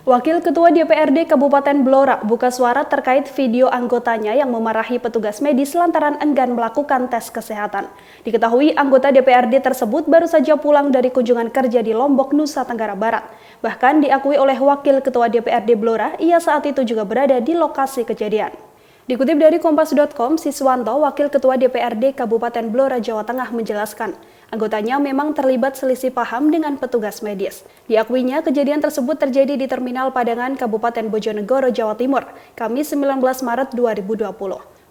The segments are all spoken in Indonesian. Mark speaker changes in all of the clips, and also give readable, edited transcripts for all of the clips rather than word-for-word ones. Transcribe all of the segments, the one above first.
Speaker 1: Wakil Ketua DPRD Kabupaten Blora buka suara terkait video anggotanya yang memarahi petugas medis lantaran enggan melakukan tes kesehatan. Diketahui anggota DPRD tersebut baru saja pulang dari kunjungan kerja di Lombok, Nusa Tenggara Barat. Bahkan diakui oleh Wakil Ketua DPRD Blora, ia saat itu juga berada di lokasi kejadian. Dikutip dari Kompas.com, Siswanto, Wakil Ketua DPRD Kabupaten Blora, Jawa Tengah menjelaskan, anggotanya memang terlibat selisih paham dengan petugas medis. Diakuinya, kejadian tersebut terjadi di Terminal Padangan, Kabupaten Bojonegoro, Jawa Timur, Kamis 19 Maret 2020.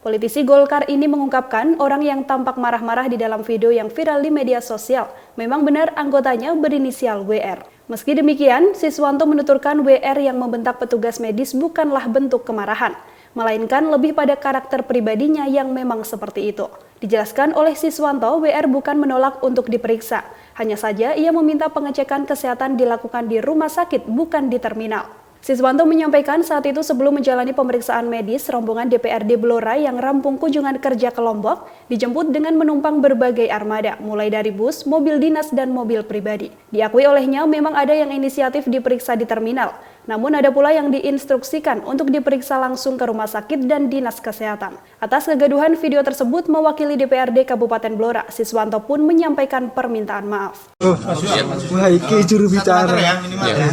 Speaker 1: Politisi Golkar ini mengungkapkan orang yang tampak marah-marah di dalam video yang viral di media sosial memang benar anggotanya berinisial WR. Meski demikian, Siswanto menuturkan WR yang membentak petugas medis bukanlah bentuk kemarahan, melainkan lebih pada karakter pribadinya yang memang seperti itu. Dijelaskan oleh Siswanto, WR bukan menolak untuk diperiksa. Hanya saja ia meminta pengecekan kesehatan dilakukan di rumah sakit, bukan di terminal. Siswanto menyampaikan saat itu sebelum menjalani pemeriksaan medis, rombongan DPRD Blora yang rampung kunjungan kerja ke Lombok dijemput dengan menumpang berbagai armada, mulai dari bus, mobil dinas, dan mobil pribadi. Diakui olehnya memang ada yang inisiatif diperiksa di terminal, namun ada pula yang diinstruksikan untuk diperiksa langsung ke rumah sakit dan dinas kesehatan. Atas kegaduhan video tersebut, mewakili DPRD Kabupaten Blora, Siswanto pun menyampaikan permintaan maaf.
Speaker 2: Wah, iki juru bicara
Speaker 3: ya, minimal ya.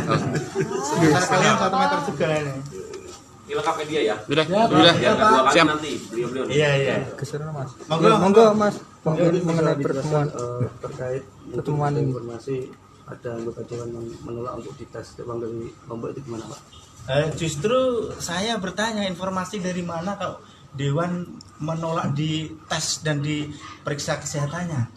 Speaker 3: Kalian 1 meter juga ini.
Speaker 4: Dilengkapi dia ya.
Speaker 3: Sudah.
Speaker 4: Ya, siap. Nanti beliau.
Speaker 3: Iya.
Speaker 2: Keseru Mas.
Speaker 3: Monggo
Speaker 2: Mas. Mengenai pertemuan
Speaker 5: terkait
Speaker 2: pertemuan ini.
Speaker 5: Informasi ada anggota dewan yang menolak untuk dites terbang dari Lombok itu gimana Pak?
Speaker 3: Justru saya bertanya informasi dari mana kalau dewan menolak dites dan diperiksa kesehatannya.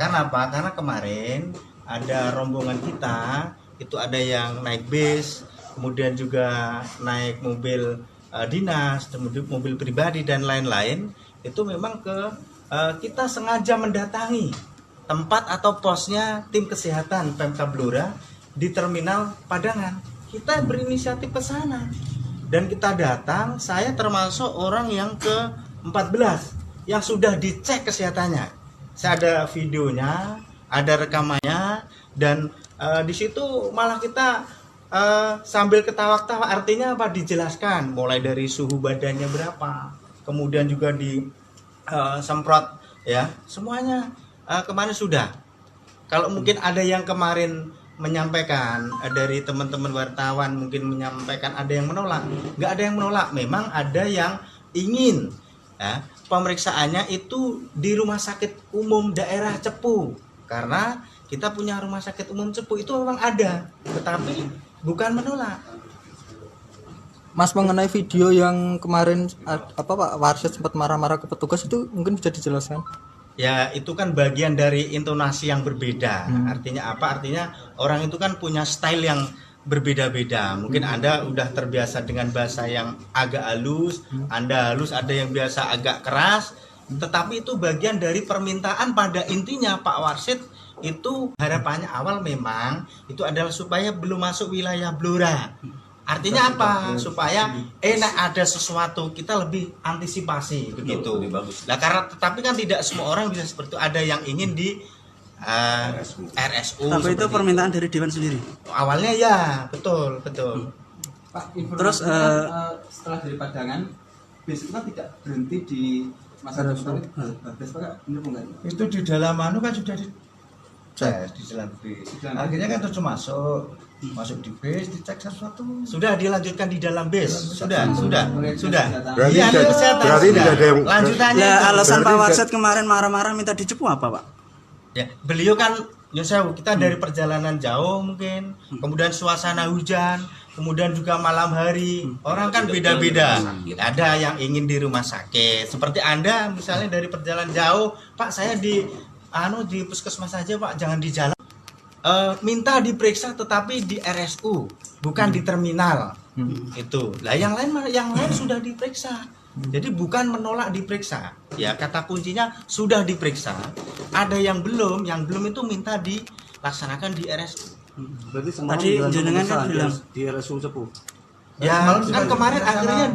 Speaker 3: Karena apa? Karena kemarin ada rombongan kita, itu ada yang naik bis, kemudian juga naik mobil dinas, kemudian mobil pribadi dan lain-lain. Itu memang kita sengaja mendatangi tempat atau posnya tim kesehatan Pemkab Blora di Terminal Padangan. Kita berinisiatif ke sana dan kita datang. Saya termasuk orang yang ke-14 yang sudah dicek kesehatannya. Saya ada videonya, ada rekamannya, dan di situ malah kita sambil ketawa-ketawa. Artinya apa? Dijelaskan mulai dari suhu badannya berapa, kemudian juga disemprot ya, semuanya. Kemarin sudah. Kalau mungkin ada yang kemarin menyampaikan dari teman-teman wartawan mungkin menyampaikan ada yang menolak, nggak ada yang menolak. Memang ada yang ingin ya, pemeriksaannya itu di Rumah Sakit Umum Daerah Cepu, karena kita punya Rumah Sakit Umum Cepu itu memang ada, tetapi bukan menolak.
Speaker 2: Mas, mengenai video yang kemarin Pak Warsid sempat marah-marah ke petugas itu mungkin bisa dijelaskan?
Speaker 3: Ya, itu kan bagian dari intonasi yang berbeda. Artinya apa? Artinya orang itu kan punya style yang berbeda-beda. Mungkin Anda udah terbiasa dengan bahasa yang agak halus, Anda halus, ada yang biasa agak keras. Tetapi itu bagian dari permintaan. Pada intinya Pak Warsid itu harapannya awal memang itu adalah supaya belum masuk wilayah Blora. Artinya apa? Supaya ada sesuatu, kita lebih antisipasi begitu.
Speaker 4: Lebih bagus.
Speaker 3: Nah, karena tetapi kan tidak semua orang bisa seperti itu. Ada yang ingin di RSU.
Speaker 6: Tapi itu permintaan dari dewan sendiri.
Speaker 3: Awalnya ya, betul.
Speaker 7: Pak,
Speaker 6: Terus
Speaker 7: setelah dari Padangan, bis itu kan tidak berhenti di masa depan.
Speaker 3: Itu di dalam kan sudah dicek di dalam bis. Akhirnya kan terus masuk di bis, dicek sesuatu. Sudah dilanjutkan di dalam bis. Sudah.
Speaker 8: Berarti
Speaker 3: Iya,
Speaker 8: tidak ada yang
Speaker 3: lanjutannya.
Speaker 6: Ya,
Speaker 3: itu.
Speaker 6: alasan Pak Warsid kemarin marah-marah minta dicepu apa, Pak?
Speaker 3: Ya, beliau kan kita dari perjalanan jauh mungkin, kemudian suasana hujan, kemudian juga malam hari. Orang kan beda-beda. Ada yang ingin di rumah sakit. Seperti Anda misalnya dari perjalanan jauh, Pak, saya di puskesmas saja, Pak, jangan di jalan. Minta diperiksa tetapi di RSU, bukan di terminal. Itu. Lah yang lain sudah diperiksa. Jadi bukan menolak diperiksa. Ya, kata kuncinya sudah diperiksa. Ada yang belum itu minta dilaksanakan di RSU.
Speaker 5: Berarti
Speaker 6: Tadi jenengan kan bilang
Speaker 5: di RSU Cepu.
Speaker 3: Ya, kan kemarin akhirnya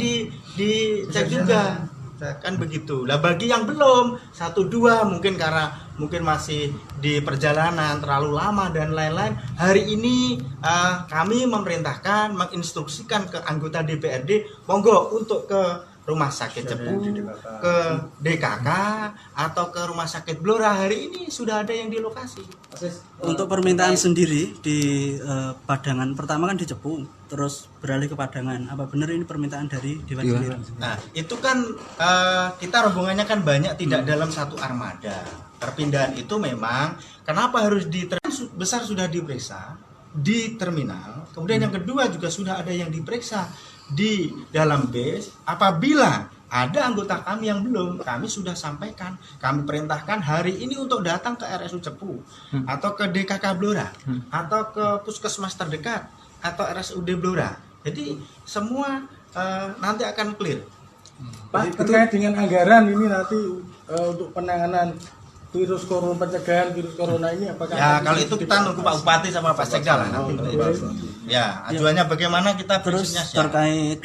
Speaker 3: dicek juga. Kan begitu. Lah bagi yang belum 1-2 mungkin karena mungkin masih di perjalanan terlalu lama dan lain-lain. Hari ini kami memerintahkan, menginstruksikan ke anggota DPRD, monggo untuk ke Rumah Sakit Cepu, ke DKK atau ke Rumah Sakit Blora. Hari ini sudah ada yang di lokasi.
Speaker 6: Untuk permintaan sendiri di Padangan, pertama kan di Cepu, terus beralih ke Padangan. Apa benar ini permintaan dari Dewan sendiri?
Speaker 3: Nah, itu kan kita rombongannya kan banyak, tidak dalam satu armada. Perpindahan itu memang kenapa harus besar sudah diperiksa di terminal. Kemudian yang kedua juga sudah ada yang diperiksa di dalam base. Apabila ada anggota kami yang belum, kami sudah sampaikan, kami perintahkan hari ini untuk datang ke RSU Cepu atau ke DKK Blora atau ke puskesmas terdekat atau RSUD Blora. Jadi semua nanti akan clear.
Speaker 9: Pak, terkait dengan anggaran ini nanti untuk penanganan virus corona, pencegahan virus corona ini apakah
Speaker 3: ya kalau itu kita nunggu Pak Bupati sama Pak Sekda lah nanti. Ya, ajuannya bagaimana kita
Speaker 6: Terus
Speaker 3: prinsipnya siap.
Speaker 6: terkait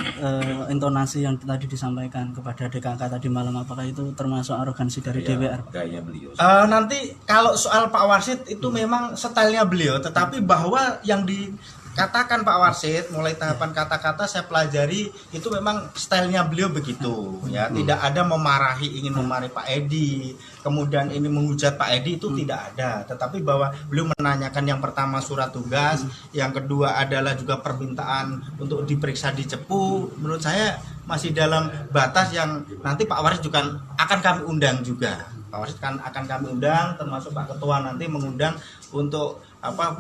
Speaker 6: intonasi yang tadi disampaikan kepada DKK tadi malam, apakah itu termasuk arogansi dari DPR?
Speaker 4: Gaya beliau.
Speaker 3: Nanti kalau soal Pak Warsid itu memang stylenya beliau, tetapi bahwa yang dikatakan Pak Warsid mulai tahapan kata-kata saya pelajari itu memang stylenya beliau begitu ya, tidak ada memarahi, ingin memarahi Pak Edi, kemudian ini menghujat Pak Edi, itu tidak ada, tetapi bahwa beliau menanyakan yang pertama surat tugas, yang kedua adalah juga permintaan untuk diperiksa di Cepu. Menurut saya masih dalam batas yang nanti Pak Warsid juga akan kami undang juga. Pak Warsid akan kami undang, termasuk Pak Ketua nanti mengundang untuk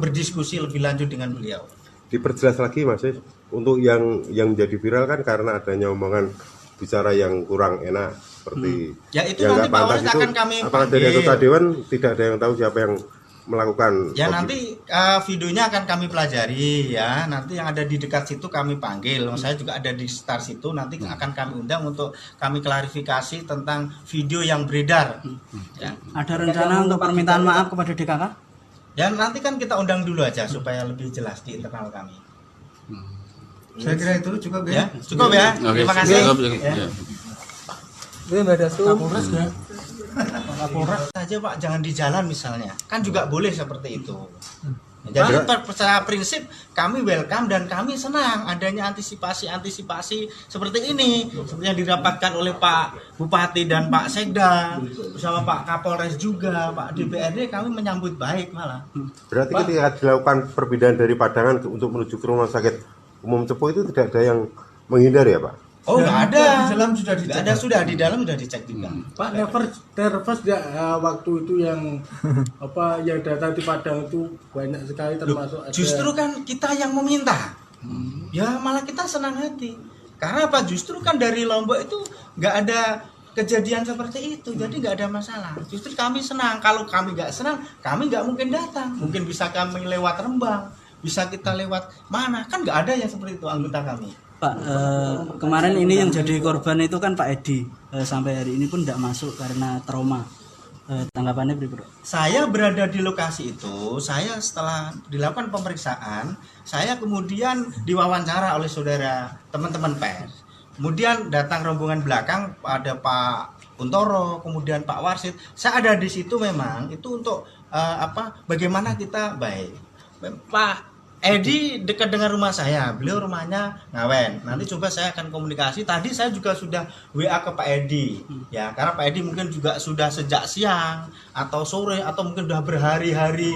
Speaker 3: berdiskusi lebih lanjut dengan beliau.
Speaker 8: Diperjelas lagi Mas, untuk yang menjadi viral kan karena adanya omongan bicara yang kurang enak seperti
Speaker 3: ya itu
Speaker 8: yang
Speaker 3: nanti
Speaker 8: nggak
Speaker 3: Pak
Speaker 8: pantas
Speaker 3: Warsid
Speaker 8: itu,
Speaker 3: akan kami
Speaker 8: apakah dari anggota Dewan tidak ada yang tahu siapa yang melakukan?
Speaker 3: Ya nanti videonya akan kami pelajari ya, nanti yang ada di dekat situ kami panggil. Saya juga ada di sekitar situ, nanti akan kami undang untuk kami klarifikasi tentang video yang beredar ya.
Speaker 6: Ada rencana untuk permintaan maaf kepada DKK?
Speaker 3: Ya nanti kan kita undang dulu aja supaya lebih jelas di internal kami.
Speaker 2: Saya kira itu cukup
Speaker 3: Ya, cukup ya. Terima kasih. Ya. Kapolres saja Pak, jangan di jalan misalnya, kan juga boleh seperti itu. Jadi secara prinsip kami welcome dan kami senang adanya antisipasi seperti ini, seperti yang dirapatkan oleh Pak Bupati dan Pak Sekda bersama Pak Kapolres juga, Pak DPRD, kami menyambut baik malah.
Speaker 8: Berarti ketika dilakukan perpindahan dari Padangan untuk menuju ke Rumah Sakit Umum Cepu itu tidak ada yang menghindar ya Pak?
Speaker 3: Oh nggak ada.
Speaker 9: Di dalam sudah dicek.
Speaker 3: Di dalam sudah dicek juga.
Speaker 9: Pak, nervous ya waktu itu yang yang data di Padang itu banyak sekali termasuk ada.
Speaker 3: Justru kan kita yang meminta. Ya malah kita senang hati. Karena apa? Justru kan dari Lombok itu nggak ada kejadian seperti itu, jadi nggak ada masalah. Justru kami senang. Kalau kami nggak senang, kami nggak mungkin datang. Mungkin bisa kami lewat Rembang, bisa kita lewat mana? Kan nggak ada yang seperti itu anggota kami.
Speaker 6: Pak, kemarin ini yang jadi korban itu kan Pak Edi, sampai hari ini pun tidak masuk karena trauma. Tanggapannya bagaimana?
Speaker 3: Saya berada di lokasi itu, saya setelah dilakukan pemeriksaan, saya kemudian diwawancara oleh saudara teman-teman pers. Kemudian datang rombongan belakang, ada Pak Kuntoro, kemudian Pak Warsid. Saya ada di situ memang itu untuk bagaimana kita baik. Pak Edi dekat dengan rumah saya, beliau rumahnya Ngawen. Nanti coba saya akan komunikasi. Tadi saya juga sudah WA ke Pak Edi, ya karena Pak Edi mungkin juga sudah sejak siang atau sore atau mungkin sudah berhari-hari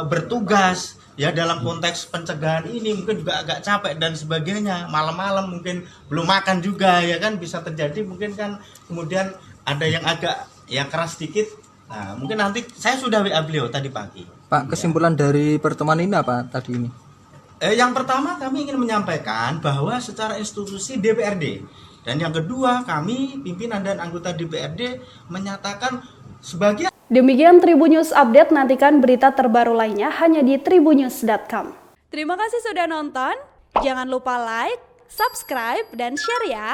Speaker 3: bertugas ya dalam konteks pencegahan ini, mungkin juga agak capek dan sebagainya. Malam-malam mungkin belum makan juga ya kan, bisa terjadi mungkin kan. Kemudian ada yang agak ya keras sedikit. Nah, mungkin nanti saya sudah WA beliau tadi pagi.
Speaker 2: Pak, kesimpulan dari pertemuan ini apa tadi ini?
Speaker 3: Yang pertama kami ingin menyampaikan bahwa secara institusi DPRD, dan yang kedua kami pimpinan dan anggota DPRD menyatakan sebagai.
Speaker 1: Demikian Tribunnews Update, nantikan berita terbaru lainnya hanya di tribunnews.com. Terima kasih sudah nonton, jangan lupa like, subscribe, dan share ya.